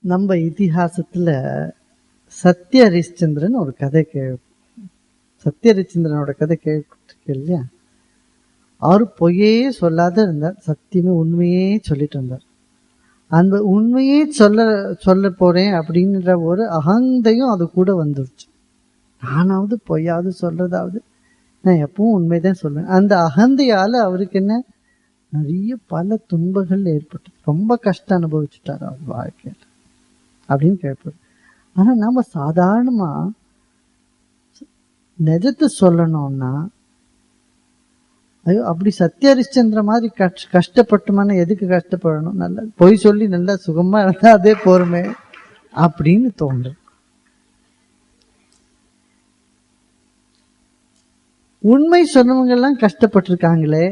நம்ம இதிகாசத்துல சத்ய ஹரிச்சந்திரன் ஒரு கதை சத்ய ஹரிச்சந்திரனோட கதை கேட்டிருக்க இல்லையா? அவரு பொய்யே சொல்லாத இருந்தார், சத்தியமே உண்மையே சொல்லிட்டு இருந்தார். அந்த உண்மையே சொல்ல போறேன் அப்படின்ற ஒரு அகந்தையும் அது கூட வந்துருச்சு. நானாவது பொய்யாவது சொல்றதாவது, நான் எப்பவும் உண்மைதான் சொல்லுவேன். அந்த அகந்தையால அவருக்கு என்ன நிறைய பல துன்பங்கள் ஏற்பட்டு ரொம்ப கஷ்டம் அனுபவிச்சுட்டார் அவர் வாழ்க்கையில அப்படின்னு கேட்பாரு. ஆனா நாம சாதாரணமா நிஜத்தை சொல்லணும்னா, ஐயோ அப்படி சத்ய ஹரிச்சந்திர மாதிரி கஷ்டப்பட்டுமான எதுக்கு கஷ்டப்படணும், நல்லா பொய் சொல்லி நல்லா சுகமா இருந்தா அதே போருமே அப்படின்னு தோன்று. உண்மை சொன்னவங்க எல்லாம் கஷ்டப்பட்டிருக்காங்களே,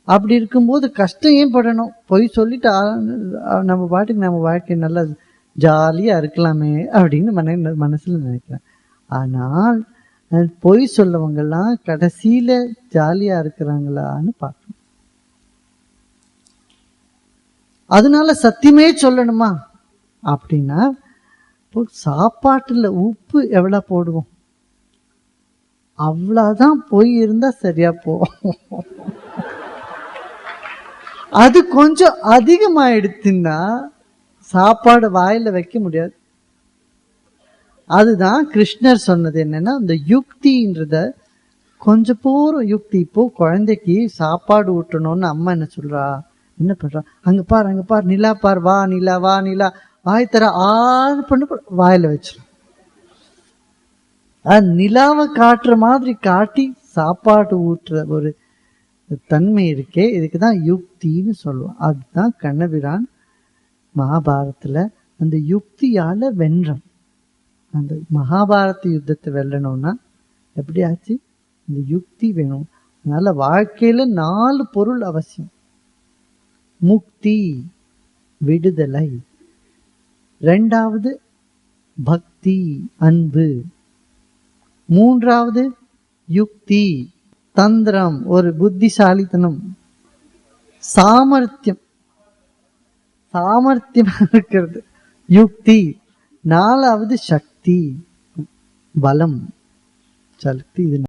அப்படி இருக்கும்போது கஷ்டம் ஏன் படணும்? பொய் சொல்லிட்டு நம்ம பாட்டுக்கு நம்ம வாழ்க்கை நல்லா ஜாலியா இருக்கலாமே அப்படின்னு மனசுல நினைக்கிறேன். ஆனால் பொய் சொல்லவங்க எல்லாம் கடைசியில ஜாலியா இருக்கிறாங்களான்னு பார்க்கணும். அதனால சத்தியமே சொல்லணுமா அப்படின்னா, சாப்பாட்டுல உப்பு எவ்வளவு போடுவோம், அவ்வளவுதான் பொய் இருந்தா சரியா போவோம். அது கொஞ்சம் அதிகமாயிடுச்சுன்னா சாப்பாடு வாயில வைக்க முடியாது. அதுதான் கிருஷ்ணர் சொன்னது என்னன்னா, இந்த யுக்தின்றத கொஞ்சம் போறோம் யுக்தி. இப்போ குழந்தைக்கு சாப்பாடு ஊட்டணும்னு அம்மா என்ன சொல்றா, என்ன பண்றா, அங்க பார் நிலா பார், வா நிலா வாய் தர ஆறு பண்ண வாயில வச்சிடும். நிலாவை காட்டுற மாதிரி காட்டி சாப்பாடு ஊட்டுற ஒரு தன்மை இருக்கே, இதுக்குதான் யுக்தின்னு சொல்லுவோம். அதுதான் கண்ணபிரான் மகாபாரதத்துல அந்த யுக்தியால வென்றான். அந்த மகாபாரத யுத்தத்தை வெல்லணும்னா எப்படி ஆச்சு? இந்த யுக்தி வேணும். அதனால வாழ்க்கையில 4 பொருள் அவசியம். முக்தி விடுதலை, 2வது பக்தி அன்பு, 3வது யுக்தி தந்திரம் ஒரு புத்திசாலித்தனம், சாமர்த்தியம் இருக்கிறது யுக்தி, 4வது சக்தி பலம் சக்தி. இது